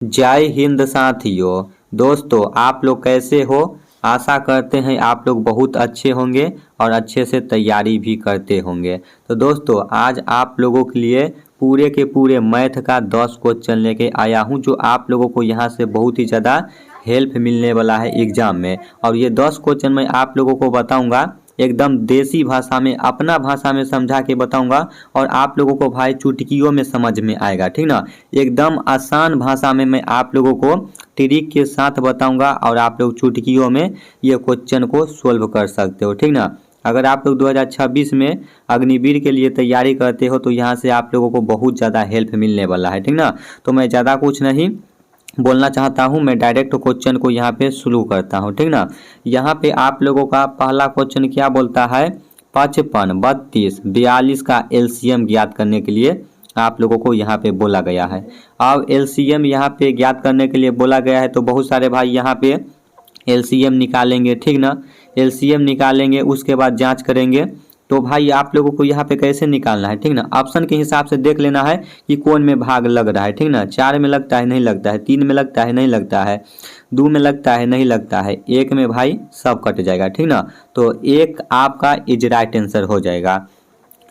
जय हिंद साथियों। दोस्तों, आप लोग कैसे हो? आशा करते हैं आप लोग बहुत अच्छे होंगे और अच्छे से तैयारी भी करते होंगे। तो दोस्तों, आज आप लोगों के लिए पूरे के पूरे मैथ का 10 क्वेश्चन लेके आया हूं, जो आप लोगों को यहां से बहुत ही ज़्यादा हेल्प मिलने वाला है एग्जाम में। और ये 10 क्वेश्चन मैं आप लोगों को बताऊंगा एकदम देसी भाषा में, अपना भाषा में समझा के बताऊंगा, और आप लोगों को भाई चुटकियों में समझ में आएगा, ठीक ना। एकदम आसान भाषा में मैं आप लोगों को ट्रिक के साथ बताऊंगा और आप लोग चुटकियों में ये क्वेश्चन को सोल्व कर सकते हो, ठीक ना। अगर आप लोग 2026 में अग्निवीर के लिए तैयारी करते हो तो यहाँ से आप लोगों को बहुत ज़्यादा हेल्प मिलने वाला है, ठीक ना। तो मैं ज़्यादा कुछ नहीं बोलना चाहता हूं, मैं डायरेक्ट क्वेश्चन को यहाँ पे शुरू करता हूं, ठीक ना। यहाँ पे आप लोगों का पहला क्वेश्चन क्या बोलता है? 55, 32, 42 का एलसीएम ज्ञात करने के लिए आप लोगों को यहाँ पे बोला गया है। अब एलसीएम यहाँ पे ज्ञात करने के लिए बोला गया है, तो बहुत सारे भाई यहाँ पे एलसीएम निकालेंगे, ठीक ना। एलसीएम निकालेंगे, उसके बाद जांच करेंगे। तो भाई आप लोगों को यहाँ पे कैसे निकालना है, ठीक ना। ऑप्शन के हिसाब से देख लेना है कि कौन में भाग लग रहा है, ठीक ना। 4 में लगता है, नहीं लगता है। 3 में लगता है, नहीं लगता है। 2 में लगता है, नहीं लगता है। 1 में भाई सब कट जाएगा, ठीक ना। तो 1 आपका इज राइट आंसर हो जाएगा।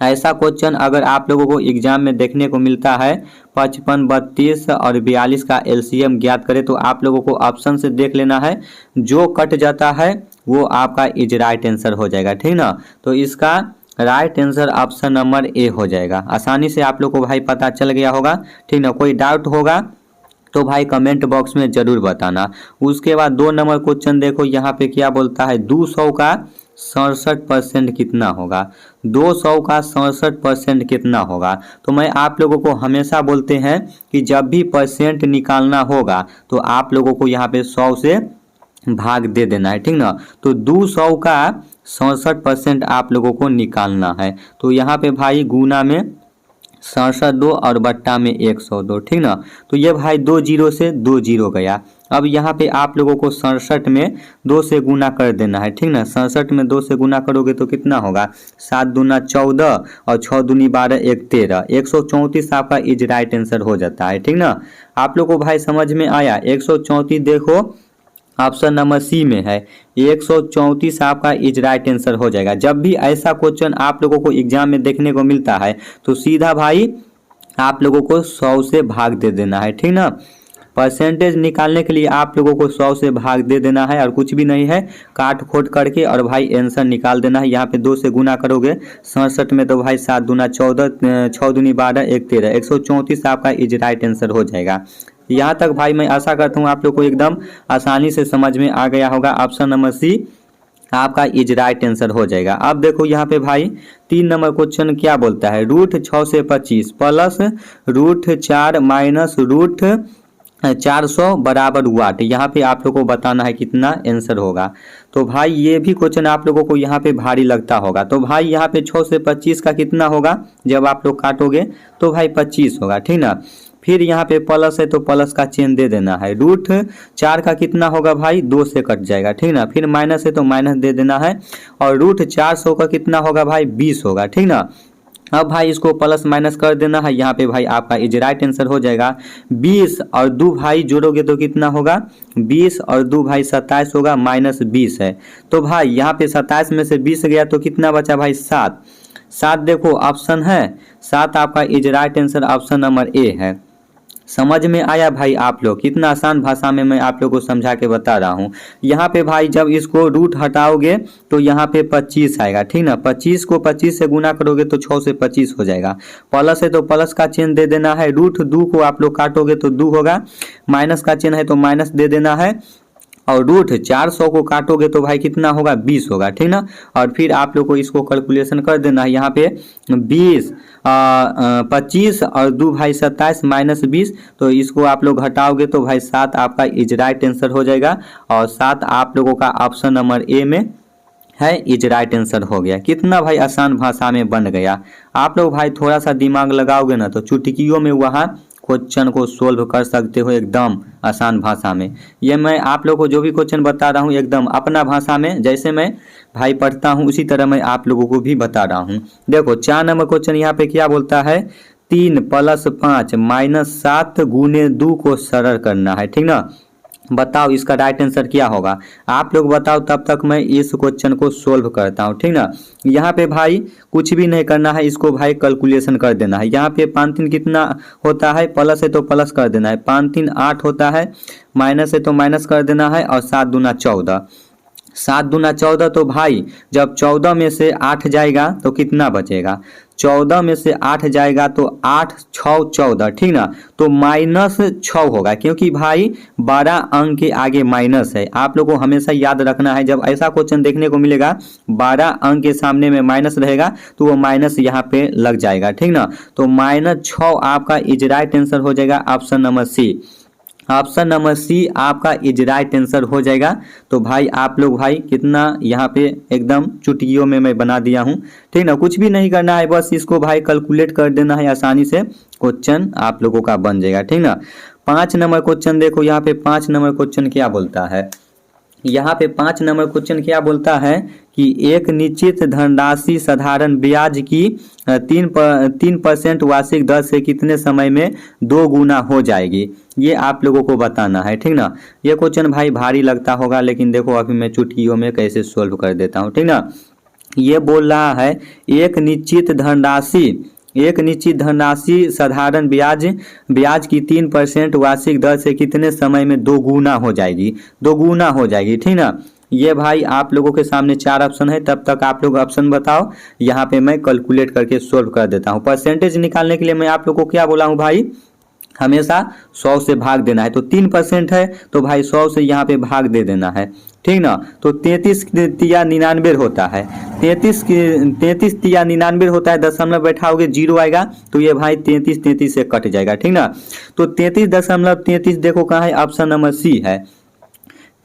ऐसा क्वेश्चन अगर आप लोगों को एग्जाम में देखने को मिलता है, 55, 32 और 42 का एलसीएम ज्ञात करें, तो आप लोगों को ऑप्शन से देख लेना है, जो कट जाता है वो आपका इज राइट आंसर हो जाएगा, ठीक ना। तो इसका right answer option number A हो जाएगा। आसानी से आप लोग को भाई पता चल गया होगा, ठीक ना। कोई डाउट होगा तो भाई कमेंट बॉक्स में जरूर बताना। उसके बाद 2 नंबर क्वेश्चन देखो, यहाँ पे क्या बोलता है? 200 का 67% कितना होगा? 200 का 67% कितना होगा? तो मैं आप लोगों को हमेशा बोलते हैं कि जब भी परसेंट निकालना होगा तो आप लोगों को यहाँ पे 100 से भाग दे देना है, ठीक ना। तो 200 का 67% आप लोगों को निकालना है। तो यहाँ पे भाई गुना में 67 दो और बट्टा में 102, ठीक ना। तो ये भाई 2 जीरो से 2 जीरो गया। अब यहाँ पे आप लोगों को 67 में 2 से गुना कर देना है, ठीक ना। 67 में 2 से गुना करोगे तो कितना होगा? 7 दूना 14 और 6 दूनी 12, 1 13, 134 आपका इज राइट आंसर हो जाता है, ठीक ना। आप लोग को भाई समझ में आया? 134 देखो ऑप्शन नंबर सी में है। 134 आपका इज राइट आंसर हो जाएगा। जब भी ऐसा क्वेश्चन आप लोगों को एग्जाम में देखने को मिलता है तो सीधा भाई आप लोगों को 100 से भाग दे देना है, ठीक ना। परसेंटेज निकालने के लिए आप लोगों को 100 से भाग दे देना है और कुछ भी नहीं है, काट खोट करके और भाई आंसर निकाल देना है। यहाँ पे 2 से गुना करोगे 67 में तो भाई 7 दूना 14, 6 दूनी 12, 1 13, 134 आपका इज राइट आंसर हो जाएगा। यहाँ तक भाई मैं आशा करता हूँ आप लोग को एकदम आसानी से समझ में आ गया होगा। ऑप्शन नंबर सी आपका इज राइट आंसर हो जाएगा। अब देखो यहाँ पे भाई 3 नंबर क्वेश्चन क्या बोलता है? √6 से 25 प्लस √4 माइनस √400 बराबर वाट। यहाँ पे आप लोग को बताना है कितना आंसर होगा। तो भाई ये भी क्वेश्चन आप लोगों को यहाँ पे भारी लगता होगा। तो भाई यहाँ पे 6 से 25 का कितना होगा? जब आप लोग काटोगे तो भाई 25 होगा, ठीक ना। फिर यहाँ पे प्लस है तो प्लस का चिन्ह दे देना है। √4 का कितना होगा भाई? 2 से कट जाएगा, ठीक ना। फिर माइनस है तो माइनस दे देना है। और √400 का कितना होगा भाई? 20 होगा, ठीक ना। अब भाई इसको प्लस माइनस कर देना है। यहाँ पे भाई आपका इज राइट आंसर हो जाएगा। 20 और 2 भाई जोड़ोगे तो कितना होगा? 20 और 2 भाई 27 होगा, माइनस 20 है। तो भाई यहाँ पे 27 में से 20 गया तो कितना बचा भाई? 7। 7 देखो ऑप्शन है, 7 आपका is right answer option number A है। समझ में आया भाई आप लोग? कितना आसान भाषा में मैं आप लोग को समझा के बता रहा हूँ। यहाँ पे भाई जब इसको रूट हटाओगे तो यहाँ पे 25 आएगा, ठीक ना। 25 को 25 से गुना करोगे तो 6 से 25 हो जाएगा। प्लस है तो प्लस का चिन्ह दे देना है। √2 को आप लोग काटोगे तो 2 होगा। माइनस का चिन्ह है तो माइनस दे देना है। और √400 को काटोगे तो भाई कितना होगा? 20 होगा, ठीक ना। और फिर आप लोग को इसको कैलकुलेशन कर देना है। यहाँ पे 20 25 और 2 भाई 27 माइनस 20, तो इसको आप लोग हटाओगे तो भाई 7 आपका इज राइट आंसर हो जाएगा। और 7 आप लोगों का ऑप्शन नंबर ए में है, इज राइट आंसर हो गया। कितना भाई आसान भाषा में बन गया। आप लोग भाई थोड़ा सा दिमाग लगाओगे ना तो चुटकियों में वहाँ क्वेश्चन को सोल्व कर सकते हो एकदम आसान भाषा में। ये मैं आप लोगों को जो भी क्वेश्चन बता रहा हूँ एकदम अपना भाषा में, जैसे मैं भाई पढ़ता हूँ उसी तरह मैं आप लोगों को भी बता रहा हूँ। देखो 4 नंबर क्वेश्चन यहाँ पे क्या बोलता है? 3 प्लस 5 माइनस 7 गुने 2 को सरल करना है, ठीक ना। बताओ इसका राइट आंसर क्या होगा, आप लोग बताओ, तब तक मैं इस क्वेश्चन को सोल्व करता हूँ, ठीक ना। यहाँ पे भाई कुछ भी नहीं करना है, इसको भाई कैलकुलेशन कर देना है। यहाँ पे 5 3 कितना होता है, प्लस है तो प्लस कर देना है, 5 3 8 होता है, माइनस है तो माइनस कर देना है, और 7 दूना 14, 7 दूना 14। तो भाई जब 14 में से 8 जाएगा तो कितना बचेगा, 14 में से 8 जाएगा तो 8 6 14, ठीक ना। तो -6 होगा, क्योंकि भाई 12 अंक के आगे माइनस है। आप लोगों को हमेशा याद रखना है, जब ऐसा क्वेश्चन देखने को मिलेगा 12 अंक के सामने में माइनस रहेगा तो वो माइनस यहाँ पे लग जाएगा, ठीक ना। तो -6 आपका इज राइट आंसर हो जाएगा, option number C. Option number C आपका इज राइट आंसर हो जाएगा। तो भाई आप लोग भाई कितना यहाँ पे एकदम चुटकियों में मैं बना दिया हूँ, ठीक ना। कुछ भी नहीं करना है, बस इसको भाई कैलकुलेट कर देना है, आसानी से क्वेश्चन आप लोगों का बन जाएगा, ठीक ना। 5 नंबर क्वेश्चन देखो, यहाँ पे 5 नंबर क्वेश्चन क्या बोलता है, यहाँ पे 5 नंबर क्वेश्चन क्या बोलता है कि एक निश्चित धनराशि साधारण ब्याज की 3% वार्षिक दर से कितने समय में 2 गुना हो जाएगी, ये आप लोगों को बताना है, ठीक ना। ये क्वेश्चन भाई भारी लगता होगा, लेकिन देखो अभी मैं चुटकियों में कैसे सोल्व कर देता हूँ, ठीक ना। ये बोल रहा है एक निश्चित धनराशि साधारण ब्याज की 3% वार्षिक दर से कितने समय में 2 गुना हो जाएगी, 2 गुना हो जाएगी, ठीक ना। ये भाई आप लोगों के सामने 4 ऑप्शन है, तब तक आप लोग ऑप्शन बताओ, यहाँ पे मैं कैलकुलेट करके सोल्व कर देता हूँ। परसेंटेज निकालने के लिए मैं आप लोगों को क्या बोला हूँ भाई, हमेशा 100 से भाग देना है। तो 3% है तो भाई 100 से यहाँ पे भाग दे देना है, ठीक ना। तो 33 तिया 99 होता है, 33 तिया 99 होता है, दशमलव बैठाओगे 0 आएगा, तो ये भाई 33 से कट जाएगा, ठीक ना। तो 33.33 देखो कहाँ है, ऑप्शन नंबर सी है।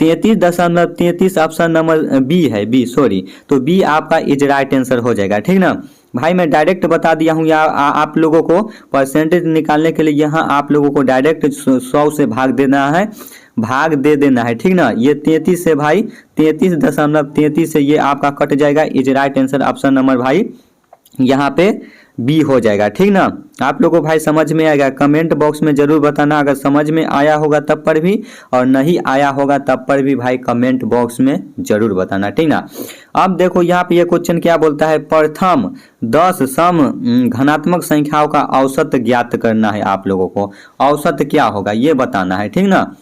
33.33 ऑप्शन नंबर बी है, बी सॉरी, तो बी आपका इज राइट आंसर हो जाएगा, ठीक ना। भाई मैं डायरेक्ट बता दिया हूँ आप लोगों को, परसेंटेज निकालने के लिए यहाँ आप लोगों को डायरेक्ट 100 से भाग दे देना है, ठीक ना। ये 33 से भाई 33.33 से ये आपका कट जाएगा, is right answer option number भाई यहाँ पे बी हो जाएगा, ठीक ना। आप लोगों को भाई समझ में आएगा, कमेंट बॉक्स में जरूर बताना, अगर समझ में आया होगा तब पर भी, और नहीं आया होगा तब पर भी भाई कमेंट बॉक्स में जरूर बताना, ठीक ना। अब देखो यहाँ पे ये क्वेश्चन क्या बोलता है, प्रथम 10 सम घनात्मक संख्याओं का औसत ज्ञात करना है। आप लोगों को औसत क्या होगा ये बताना है, ठीक ना।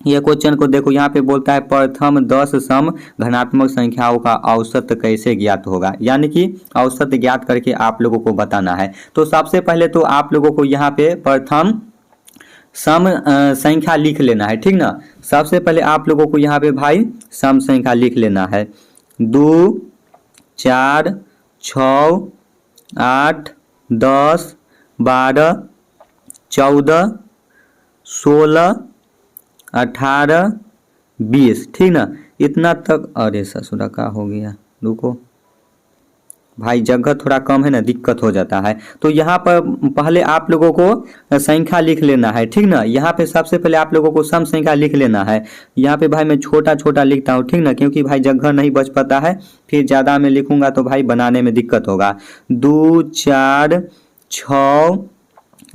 ये क्वेश्चन को देखो, यहाँ पे बोलता है प्रथम 10 सम घनात्मक संख्याओं का औसत कैसे ज्ञात होगा, यानी कि औसत ज्ञात करके आप लोगों को बताना है। तो सबसे पहले तो आप लोगों को यहाँ पे प्रथम सम संख्या लिख लेना है, ठीक ना। सबसे पहले आप लोगों को यहाँ पे भाई सम संख्या लिख लेना है, 2 4 6 8 10 12 14 16 18 20, ठीक ना। इतना तक, अरे ससुरा का हो गया, रुको भाई जगह थोड़ा कम है ना, दिक्कत हो जाता है। तो यहाँ पर पहले आप लोगों को संख्या लिख लेना है, ठीक ना। यहाँ पे सबसे पहले आप लोगों को सम संख्या लिख लेना है। यहाँ पे भाई मैं छोटा छोटा लिखता हूँ, ठीक ना, क्योंकि भाई जगह नहीं बच पाता है, फिर ज़्यादा में लिखूंगा तो भाई बनाने में दिक्कत होगा। 2 4 6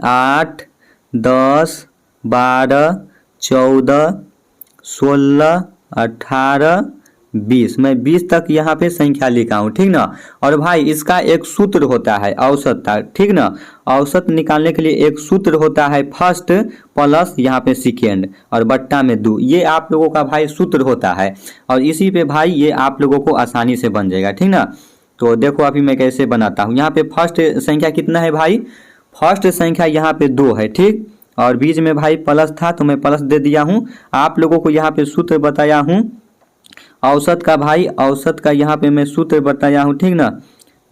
8 10 12 14 16 18 20, मैं 20 तक यहाँ पे संख्या लिखा हूँ, ठीक ना। और भाई इसका एक सूत्र होता है औसत का, ठीक ना। औसत निकालने के लिए एक सूत्र होता है, फर्स्ट प्लस यहाँ पे सेकेंड और बट्टा में 2, ये आप लोगों का भाई सूत्र होता है, और इसी पे भाई ये आप लोगों को आसानी से बन जाएगा, ठीक ना। तो देखो अभी मैं कैसे बनाता हूँ। यहाँ पे फर्स्ट संख्या कितना है भाई, फर्स्ट संख्या यहाँ पे 2 है, ठीक, और बीच में भाई प्लस था तो मैं प्लस दे दिया हूँ। आप लोगों को यहाँ पे सूत्र बताया हूँ औसत का, भाई औसत का यहाँ पे मैं सूत्र बताया हूँ, ठीक ना।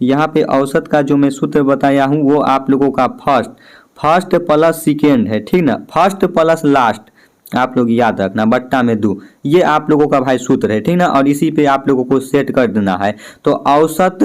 यहाँ पे औसत का जो मैं सूत्र बताया हूँ वो आप लोगों का फर्स्ट प्लस सेकेंड है, ठीक ना, फर्स्ट प्लस लास्ट आप लोग याद रखना, बट्टा में 2, ये आप लोगों का भाई सूत्र है, ठीक ना। और इसी पे आप लोगों को सेट कर देना है। तो औसत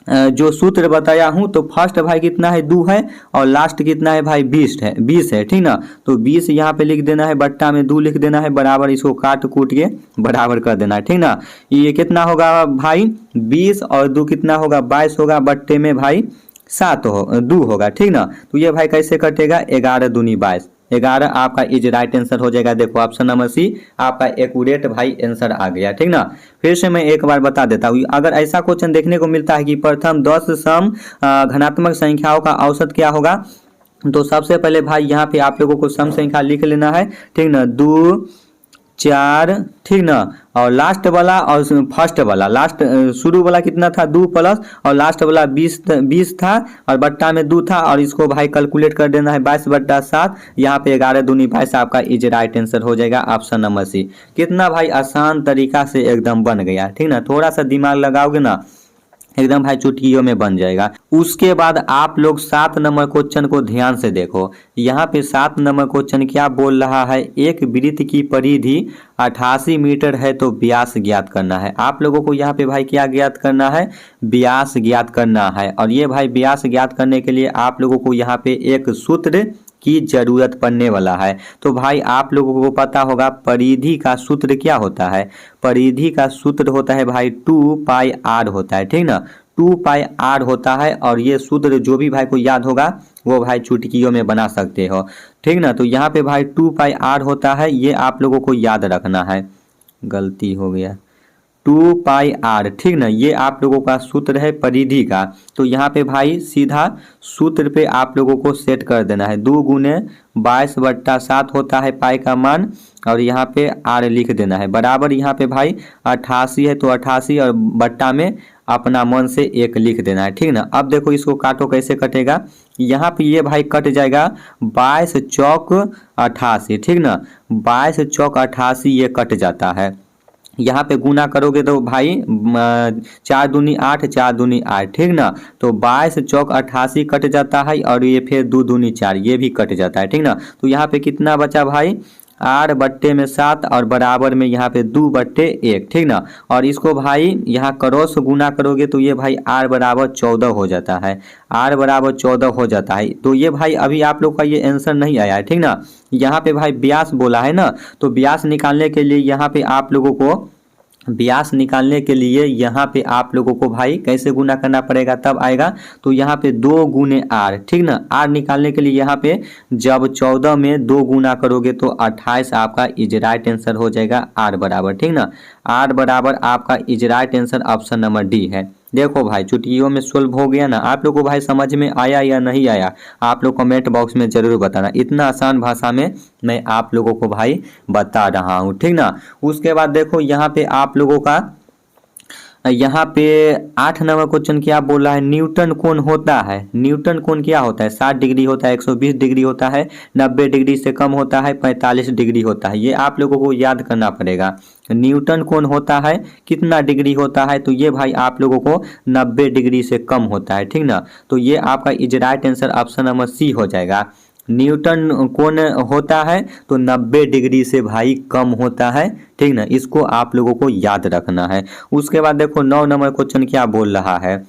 जो सूत्र बताया हूँ, तो फर्स्ट भाई कितना है 2 है, और लास्ट कितना है भाई 20 है, ठीक ना। तो 20 यहाँ पे लिख देना है, बट्टा में 2 लिख देना है, बराबर इसको काट कूट के बराबर कर देना है, ठीक ना। ये कितना होगा भाई 20 और 2 कितना होगा 22 होगा, बट्टे में भाई 7 हो 2 होगा, ठीक ना। तो ये भाई कैसे कटेगा, 11 दूनी 22, 11 आपका इज राइट आंसर हो जाएगा। देखो ऑप्शन नंबर सी आपका एक्यूरेट भाई आंसर आ गया, ठीक ना। फिर से मैं एक बार बता देता हूँ, अगर ऐसा क्वेश्चन देखने को मिलता है कि प्रथम 10 सम घनात्मक संख्याओं का औसत क्या होगा, तो सबसे पहले भाई यहाँ पे आप लोगों को सम संख्या लिख लेना है, ठीक ना। 2 4, ठीक ना, और लास्ट वाला और फर्स्ट वाला, लास्ट शुरू वाला कितना था 2 प्लस, और लास्ट वाला 20 था और बट्टा में 2 था, और इसको भाई कैलकुलेट कर देना है 22/7। यहाँ पे 11 दूनी 22 आपका इज राइट आंसर हो जाएगा, ऑप्शन नंबर सी। कितना भाई आसान तरीका से एकदम बन गया, ठीक ना। थोड़ा सा दिमाग लगाओगे ना एकदम भाई चुटकियों में बन जाएगा। उसके बाद आप लोग 7 नंबर क्वेश्चन को ध्यान से देखो। यहाँ पे 7 नंबर क्वेश्चन क्या बोल रहा है, एक वृत्त की परिधि 88 मीटर है तो व्यास ज्ञात करना है। आप लोगों को यहाँ पे भाई क्या ज्ञात करना है, व्यास ज्ञात करना है। और ये भाई व्यास ज्ञात करने के लिए आप लोगों को यहाँ पे एक सूत्र की जरूरत पड़ने वाला है। तो भाई आप लोगों को पता होगा परिधि का सूत्र क्या होता है, परिधि का सूत्र होता है भाई 2πr होता है, ठीक ना। 2πr होता है, और ये सूत्र जो भी भाई को याद होगा वो भाई चुटकियों में बना सकते हो, ठीक ना। तो यहाँ पे भाई 2πr होता है, ये आप लोगों को याद रखना है। गलती हो गया, 2πr, ठीक ना। ये आप लोगों का सूत्र है परिधि का। तो यहाँ पे भाई सीधा सूत्र पे आप लोगों को सेट कर देना है, 2 गुने 22/7 होता है पाई का मान, और यहाँ पे r लिख देना है बराबर। यहाँ पे भाई 88 है तो 88 और बट्टा में अपना मन से 1 लिख देना है, ठीक ना। अब देखो इसको काटो कैसे कटेगा, यहाँ पे ये भाई कट जाएगा 22 चौक 88, ठीक ना। 22 चौक 88 ये कट जाता है। यहाँ पे गुना करोगे तो भाई 4 दूनी 8, 4 दूनी 8, ठीक ना। तो 22 चौक 88 कट जाता है, और ये फिर 2 दूनी 4 ये भी कट जाता है, ठीक ना। तो यहाँ पे कितना बचा भाई, 8/7 और बराबर में यहाँ पे 2/1, ठीक ना। और इसको भाई यहाँ क्रॉस गुना करोगे तो ये भाई r बराबर 14 हो जाता है, r बराबर 14 हो जाता है। तो ये भाई अभी आप लोग का ये आंसर नहीं आया है, ठीक ना। यहाँ पे भाई व्यास बोला है ना, तो व्यास निकालने के लिए यहाँ पे आप लोगों को व्यास निकालने के लिए यहाँ पे आप लोगों को भाई कैसे गुना करना पड़ेगा तब आएगा। तो यहाँ पे 2 गुने r, ठीक ना। r निकालने के लिए यहाँ पे जब 14 में 2 गुना करोगे तो 28 आपका इज राइट आंसर हो जाएगा, r बराबर, ठीक ना। r बराबर आपका is right answer option number D है। देखो भाई चुटकियों में सोल्व हो गया ना। आप लोग को भाई समझ में आया या नहीं आया, आप लोग कमेंट बॉक्स में जरूर बताना। इतना आसान भाषा में मैं आप लोगों को भाई बता रहा हूँ, ठीक ना। उसके बाद देखो यहाँ पे आप लोगों का यहाँ पे 8 नंबर क्वेश्चन क्या बोल रहा है, न्यूटन कोण होता है। न्यूटन कोण क्या होता है, 60 डिग्री होता है, 120 डिग्री होता है, 90 डिग्री से कम होता है, 45 डिग्री होता है। ये आप लोगों को याद करना पड़ेगा। न्यूटन कोण होता है कितना डिग्री होता है, तो ये भाई आप लोगों को 90 डिग्री से कम होता है, ठीक ना। तो ये आपका is right answer option number C हो जाएगा। न्यूटन कोण होता है तो 90 डिग्री से भाई कम होता है, ठीक ना। इसको आप लोगों को याद रखना है। उसके बाद देखो 9 नंबर क्वेश्चन क्या बोल रहा है,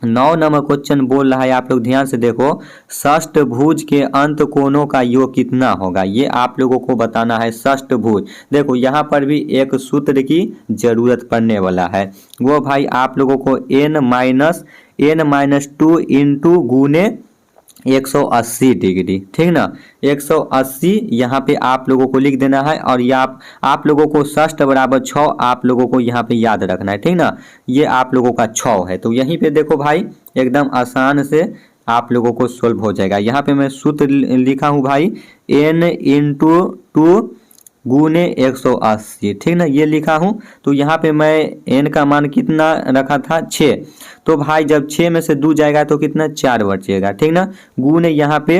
9 नंबर क्वेश्चन बोल रहा है, आप लोग ध्यान से देखो, षष्ठभुज के अंत कोणों का योग कितना होगा, ये आप लोगों को बताना है। षष्ठभुज, देखो यहाँ पर भी एक सूत्र की जरूरत पड़ने वाला है, वो भाई आप लोगों को n-2 इंटू गुने 180 डिग्री, ठीक ना। 180 यहाँ पे आप लोगों को लिख देना है, और ये आप लोगों को षष्ठ बराबर 6 आप लोगों को यहाँ पे याद रखना है, ठीक ना। ये आप लोगों का 6 है। तो यहीं पे देखो भाई एकदम आसान से आप लोगों को सोल्व हो जाएगा। यहाँ पे मैं सूत्र लिखा हूँ भाई n/2 गुने 180, ठीक ना, ये लिखा हूँ। तो यहाँ पे मैं n का मान कितना रखा था 6, तो भाई जब 6 में से 2 जाएगा तो कितना 4 बचेगा, ठीक ना। गुने यहाँ पे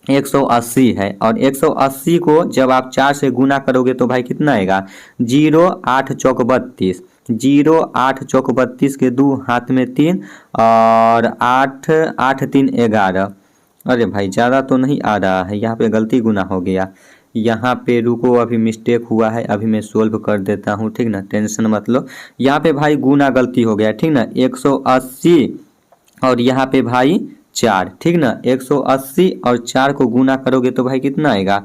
180 है, और 180 को जब आप 4 से गुना करोगे तो भाई कितना आएगा 0 8 चौक 32, 0 8 चौक 32 के 2 हाथ में 3 और 8 8 3 11। अरे भाई ज़्यादा तो नहीं आ रहा है, यहाँ पे गलती गुना हो गया। यहाँ पे रुको, अभी मिस्टेक हुआ है, अभी मैं सोल्व कर देता हूँ, ठीक ना, टेंशन मत लो। यहाँ पे भाई गुना गलती हो गया, ठीक ना। 180 और यहाँ पे भाई 4, ठीक ना। 180 और 4 को गुना करोगे तो भाई कितना आएगा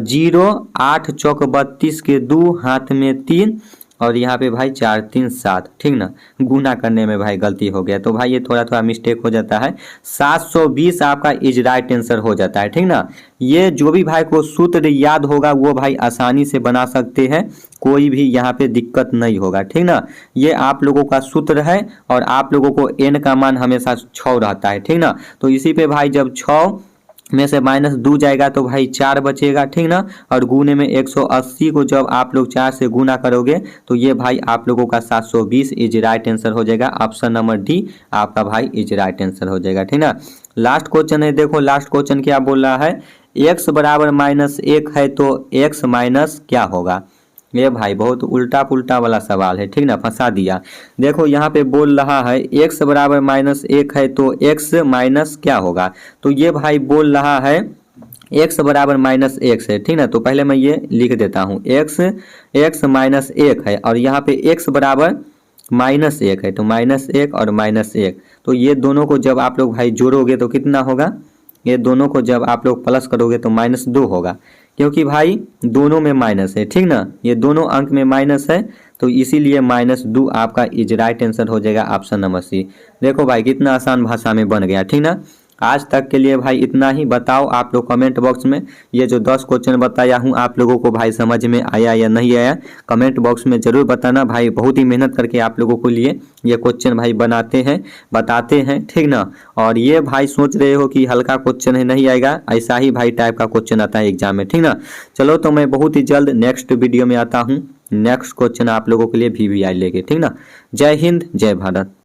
0 8 चौक 32 के 2 हाथ में 3 और यहाँ पे भाई 4 3 7, ठीक ना, गुना करने में भाई गलती हो गया, तो भाई ये थोड़ा थोड़ा मिस्टेक हो जाता है। 720 आपका इज राइट आंसर हो जाता है, ठीक ना। ये जो भी भाई को सूत्र याद होगा वो भाई आसानी से बना सकते हैं, कोई भी यहाँ पे दिक्कत नहीं होगा, ठीक ना। ये आप लोगों का सूत्र है और आप लोगों को n का मान हमेशा 6 रहता है, ठीक ना। तो इसी पे भाई जब 6 में से -2 जाएगा तो भाई 4 बचेगा, ठीक ना। और गुने में 180 को जब आप लोग 4 से गुना करोगे तो ये भाई आप लोगों का 720 इज राइट आंसर हो जाएगा। ऑप्शन नंबर डी आपका भाई इज राइट आंसर हो जाएगा, ठीक ना। लास्ट क्वेश्चन है, देखो लास्ट क्वेश्चन क्या बोल रहा है, x बराबर -1 है तो x माइनस क्या होगा। ये भाई बहुत उल्टा पुल्टा वाला सवाल है, ठीक ना, फंसा दिया। देखो यहाँ पे बोल रहा है x बराबर -1 है तो x माइनस क्या होगा। तो ये भाई बोल रहा है x बराबर -1 है, ठीक ना। तो पहले मैं ये लिख देता हूँ, x -1 है और यहाँ पे x बराबर -1 है, तो -1 और -1, तो ये दोनों को जब आप लोग भाई जोड़ोगे तो कितना होगा, ये दोनों को जब आप लोग प्लस करोगे तो -2 होगा, क्योंकि भाई दोनों में माइनस है, ठीक ना, ये दोनों अंक में माइनस है, तो इसीलिए -2 आपका इज राइट आंसर हो जाएगा, ऑप्शन नंबर सी। देखो भाई कितना आसान भाषा में बन गया, ठीक ना। आज तक के लिए भाई इतना ही। बताओ आप लोग कमेंट बॉक्स में, ये जो 10 क्वेश्चन बताया हूँ आप लोगों को भाई समझ में आया या नहीं आया, कमेंट बॉक्स में ज़रूर बताना भाई। बहुत ही मेहनत करके आप लोगों के लिए ये क्वेश्चन भाई बनाते हैं, बताते हैं, ठीक ना। और ये भाई सोच रहे हो कि हल्का क्वेश्चन है, नहीं आएगा, ऐसा ही भाई टाइप का क्वेश्चन आता है एग्जाम में, ठीक ना। चलो तो मैं बहुत ही जल्द नेक्स्ट वीडियो में आता हूँ, नेक्स्ट क्वेश्चन आप लोगों के लिए VVI लेके, ठीक ना। जय हिंद, जय भारत।